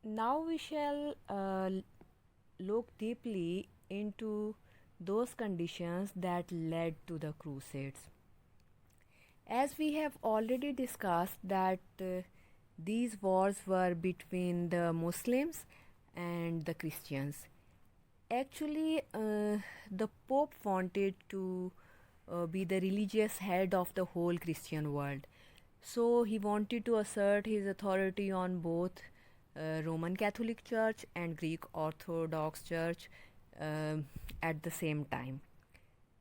Now we shall look deeply into those conditions that led to the Crusades. As we have already discussed that these wars were between the Muslims and the Christians. Actually, the Pope wanted to be the religious head of the whole Christian world. So he wanted to assert his authority on both Roman Catholic Church and Greek Orthodox Church at the same time.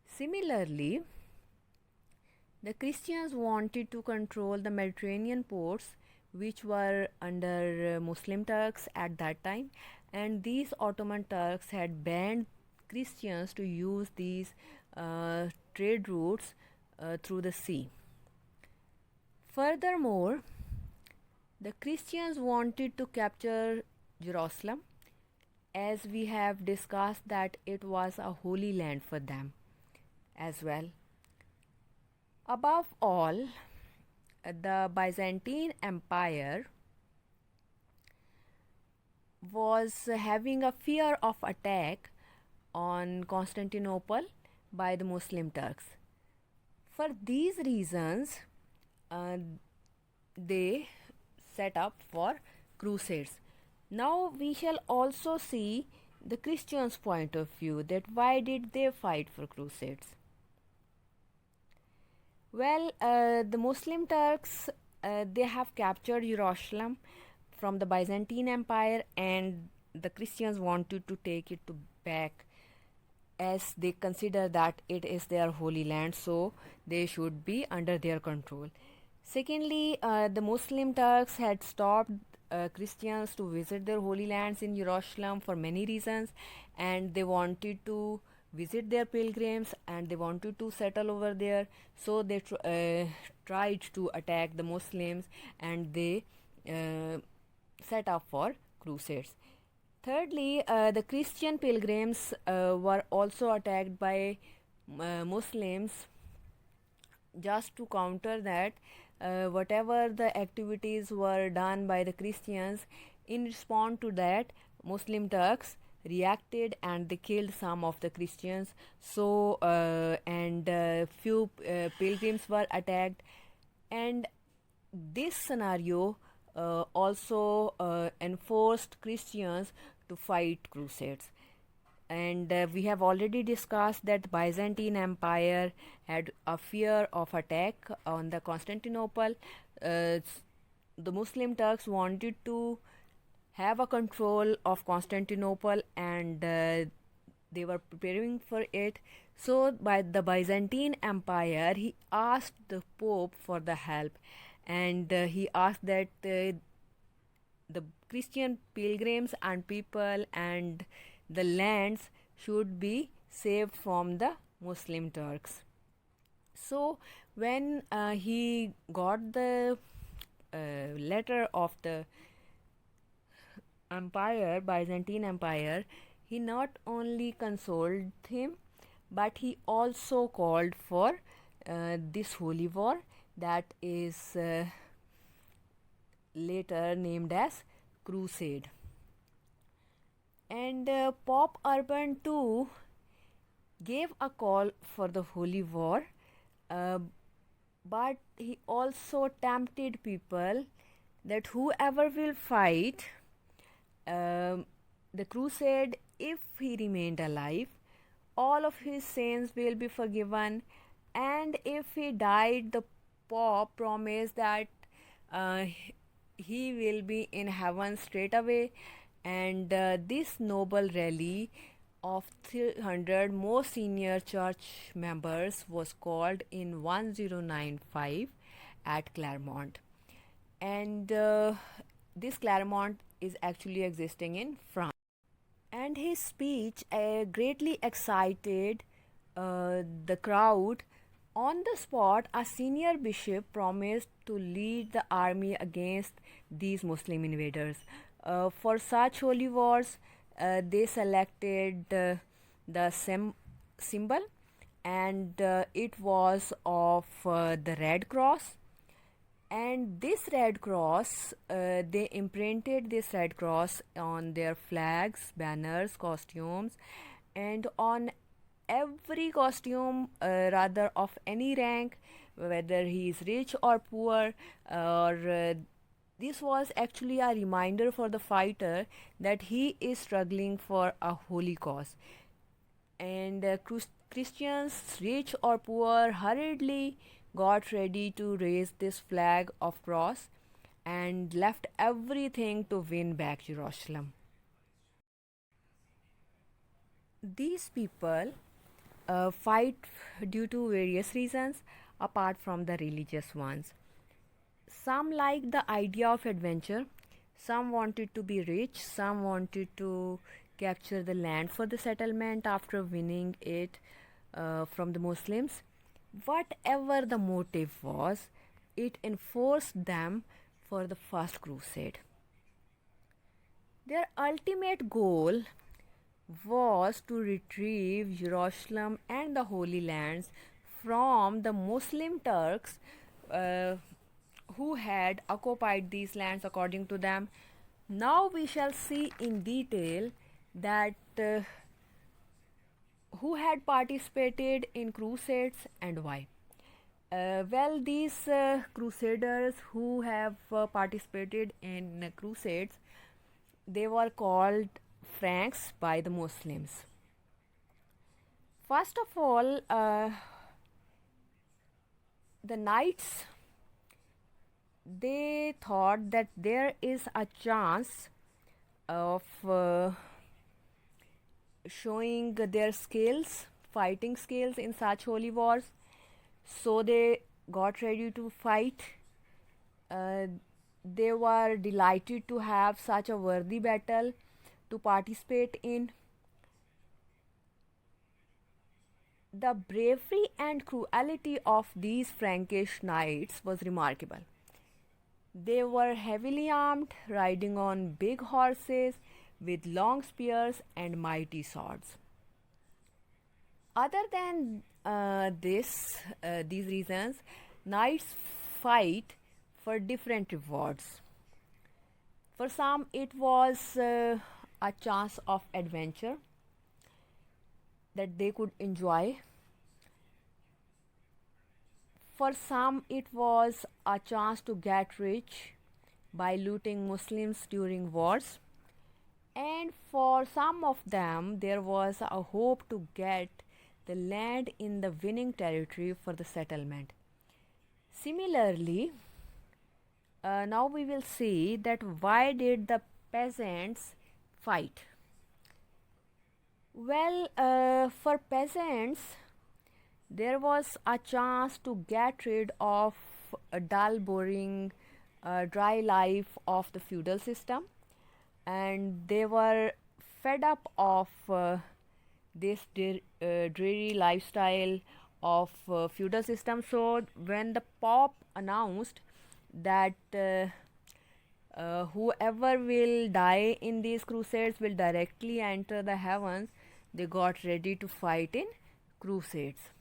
Similarly, the Christians wanted to control the Mediterranean ports, which were under Muslim Turks at that time, and these Ottoman Turks had banned Christians to use these trade routes through the sea. Furthermore, the Christians wanted to capture Jerusalem, as we have discussed that it was a holy land for them as well. Above all, the Byzantine Empire was having a fear of attack on Constantinople by the Muslim Turks. For these reasons, they set up for crusades. Now we shall also see the Christians' point of view, that why did they fight for crusades? Well, the Muslim Turks, they have captured Jerusalem from the Byzantine Empire, and the Christians wanted to take it back, as they consider that it is their holy land, so they should be under their control. Secondly, the Muslim Turks had stopped Christians to visit their holy lands in Jerusalem for many reasons, and they wanted to visit their pilgrims and they wanted to settle over there, so they tried to attack the Muslims, and they set up for crusades. Thirdly, the Christian pilgrims were also attacked by Muslims. Just to counter that, whatever the activities were done by the Christians, in response to that, Muslim Turks reacted and they killed some of the Christians. So, and few pilgrims were attacked, and this scenario also enforced Christians to fight crusades. And we have already discussed that Byzantine Empire had a fear of attack on the Constantinople. The Muslim Turks wanted to have a control of Constantinople, and they were preparing for it. So by the Byzantine Empire, he asked the Pope for the help, and he asked that the Christian pilgrims and people and the lands should be saved from the Muslim Turks. So when he got the letter of the empire, Byzantine Empire, he not only consoled him, but he also called for this holy war that is later named as Crusade. And Pope Urban II gave a call for the holy war, but he also tempted people that whoever will fight the crusade, if he remained alive, all of his sins will be forgiven, and if he died, the Pope promised that uh, he will be in heaven straight away. And this noble rally of 300 most senior church members was called in 1095 at Clermont. And this Clermont is actually existing in France. And his speech greatly excited the crowd. On the spot, a senior bishop promised to lead the army against these Muslim invaders. For such holy wars, they selected the symbol, and it was of the Red Cross. And this red cross, they imprinted this red cross on their flags, banners, costumes, and on every costume, rather of any rank, whether he is rich or poor, or this was actually a reminder for the fighter that he is struggling for a holy cause. And Christians, rich or poor, hurriedly got ready to raise this flag of cross and left everything to win back Jerusalem. These people fight due to various reasons apart from the religious ones. Some liked the idea of adventure, some wanted to be rich, some wanted to capture the land for the settlement after winning it from the Muslims. Whatever the motive was, it enforced them for the first crusade. Their ultimate goal was to retrieve Jerusalem and the Holy Lands from the Muslim Turks uh, who had occupied these lands according to them. Now we shall see in detail that who had participated in crusades and why. Well, these crusaders who have participated in crusades, they were called Franks by the Muslims. First of all, the knights, they thought that there is a chance of showing their skills, fighting skills in such holy wars. So they got ready to fight. Uh, they were delighted to have such a worthy battle to participate in. The bravery and cruelty of these Frankish knights was remarkable. They were heavily armed, riding on big horses with long spears and mighty swords. Other than these reasons, knights fight for different rewards. For some, it was a chance of adventure that they could enjoy. For some, it was a chance to get rich by looting Muslims during wars. And for some of them, there was a hope to get the land in the winning territory for the settlement. Similarly, now we will see that why did the peasants fight? Well, for peasants, there was a chance to get rid of a dull, boring, dry life of the feudal system, and they were fed up of this dreary lifestyle of feudal system. So when the Pope announced that whoever will die in these crusades will directly enter the heavens, they got ready to fight in crusades.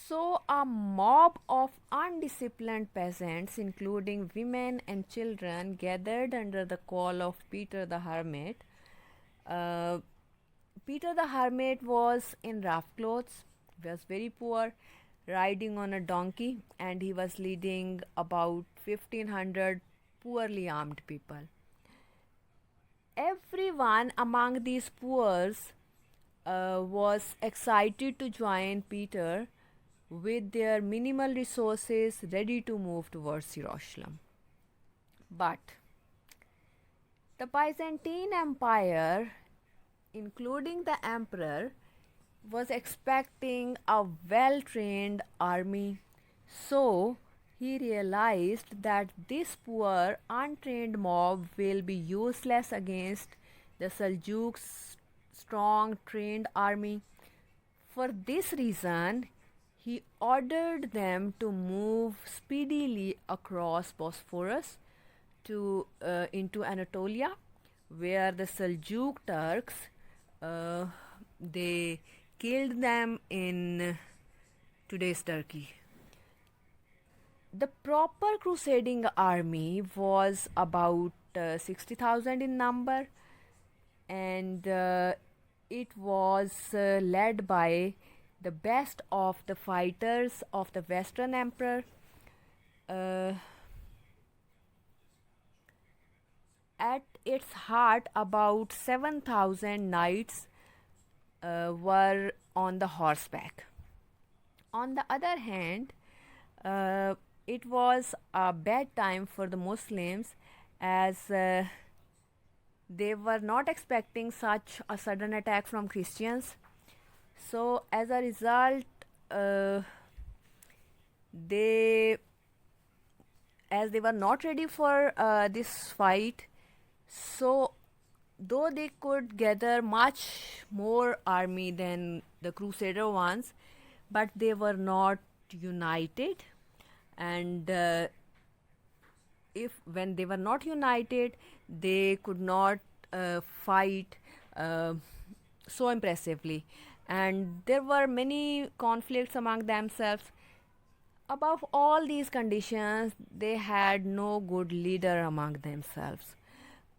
So, a mob of undisciplined peasants, including women and children, gathered under the call of Peter the Hermit. Uh, Peter the Hermit was in rough clothes, was very poor, riding on a donkey, and he was leading about 1500 poorly armed people. Everyone among these poors was excited to join Peter with their minimal resources ready to move towards Jerusalem. But the Byzantine Empire, including the emperor, was expecting a well trained army, so he realized that this poor, untrained mob will be useless against the Seljuks' strong, trained army. For this reason, he ordered them to move speedily across Bosphorus to into Anatolia, where the Seljuk Turks they killed them in today's Turkey. The proper crusading army was about 60,000 in number, and it was led by the best of the fighters of the Western Emperor. Uh, at its heart, about 7,000 knights were on the horseback. On the other hand, it was a bad time for the Muslims, as they were not expecting such a sudden attack from Christians. So, as a result, uh, they as they were not ready for this fight, so though they could gather much more army than the crusader ones, but they were not united. And if when they were not united, they could not fight uh, so impressively, and there were many conflicts among themselves. Above all these conditions, they had no good leader among themselves,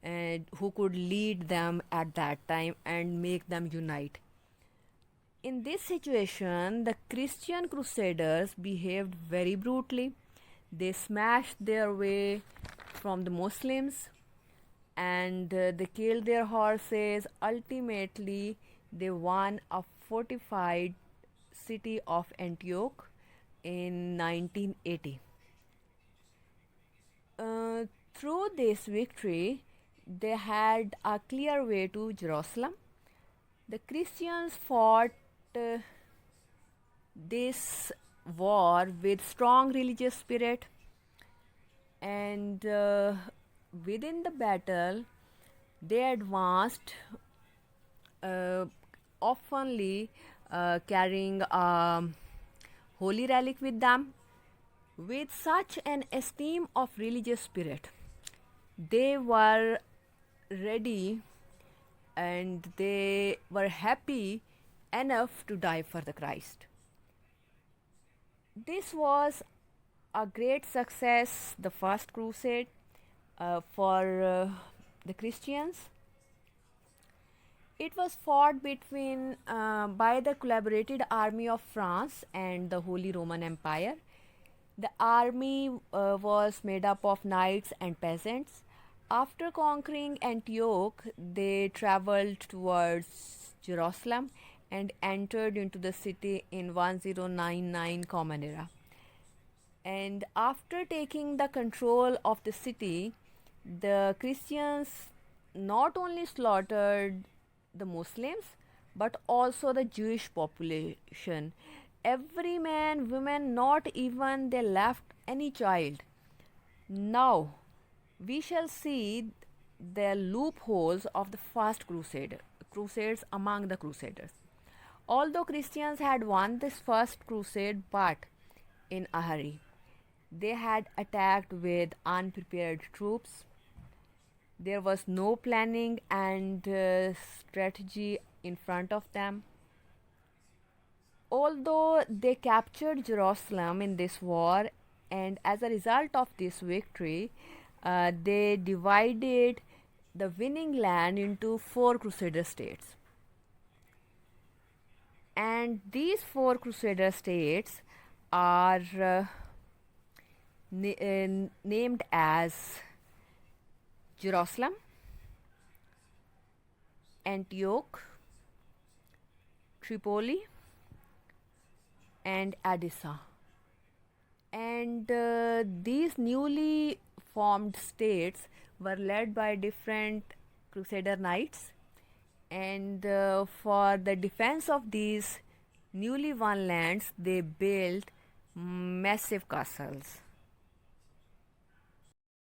and who could lead them at that time and make them unite. In this situation, the Christian crusaders behaved very brutally. They smashed their way from the Muslims, and they killed their horses. Ultimately, they won a fortified city of Antioch in 1980. Through this victory, they had a clear way to Jerusalem. The Christians fought uh, this war with strong religious spirit, and within the battle, they advanced, uh, oftenly carrying a holy relic with them. With such an esteem of religious spirit, they were ready and they were happy enough to die for the Christ. This was a great success, the first crusade for the Christians. It was fought between by the collaborated army of France and the Holy Roman Empire. The army was made up of knights and peasants. After conquering Antioch, they traveled towards Jerusalem and entered into the city in 1099 Common Era. And after taking the control of the city, the Christians not only slaughtered the Muslims but also the Jewish population. Every man, woman, not even they left any child. Now we shall see the loopholes of the first crusades among the crusaders. Although Christians had won this first crusade, but in a hurry, they had attacked with unprepared troops. There was no planning and strategy in front of them. Although they captured Jerusalem in this war, and as a result of this victory, they divided the winning land into four crusader states. And these four crusader states are named as Jerusalem, Antioch, Tripoli, and Edessa. And these newly formed states were led by different crusader knights, and for the defense of these newly won lands, they built massive castles.